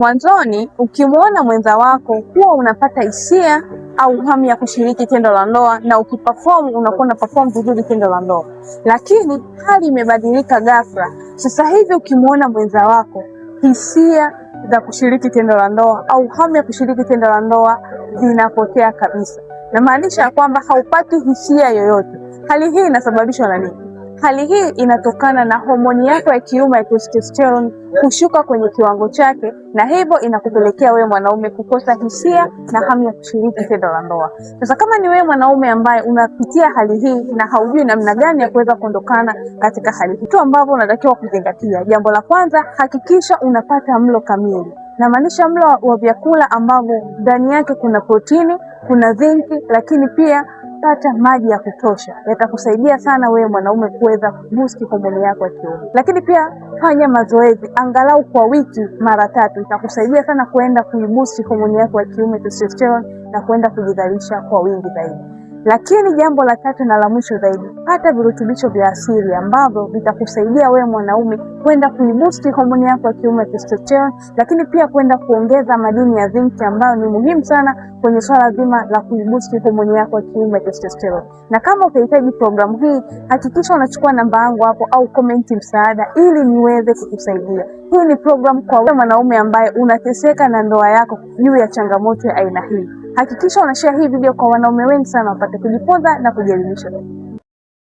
Mwanzoni, ukimwona mwenza wako huwa unapata hisia au hamu ya kushiriki tendo la ndoa, na ukiperform unakuwa na perform vizuri tendo la ndoa. Lakini hali imebadilika ghafla. Sasa hivi ukimwona mwenza wako, hisia za kushiriki tendo la ndoa au hamu ya kushiriki tendo la ndoa zinapotea kabisa. Na maanisha kwamba haupati hisia yoyote. Hali hii inasababishwa na nini? Hali hii inatokana na homoni yako ya kiume ya testosterone kushuka kwenye kiwango chake, na hivyo inakupelekea wewe mwanaume kukosa hisia na hamu ya kushiriki tendo la ndoa. Sasa kama ni wewe mwanaume ambaye unapitia hali hii na haujui namna gani ya kuweza kuondokana katika hali hii, vitu ambavyo unatakiwa kuzingatia. Jambo la kwanza, hakikisha unapata mlo kamili. Na maanisha mlo wa vyakula ambavyo ndani yake kuna protini, kuna zinki, lakini pia pata maji ya kutosha. Yatakusaidia sana wewe mwanaume kuweza boost homoni yako ya kiume. Lakini pia fanya mazoezi angalau kwa wiki mara 3. Itakusaidia sana kuenda kuiboost homoni yako ya kiume testosterone na kuenda kujidhalisha kwa wingi zaidi. Lakini jambo la 3 na la mwisho zaidi, pata virutubisho vya asili ambavyo vitakusaidia wewe mwanaume kwenda kuiboost homoni yako ya kiume testosterone, lakini pia kwenda kuongeza madini ya zinc ambayo ni muhimu sana kwenye swala zima la kuiboost homoni yako ya kiume testosterone. Na kama ukihitaji programu hii, hakikisha unachukua namba yangu hapo au comment msaada ili niweze kukusaidia. Hii ni programu kwa wewe mwanaume ambaye unateseka na ndoa yako juu ya changamoto ya aina hii. Hakikisha unashare hii video kwa wanaume wengi sana wapate kujifunza na kujielimisha.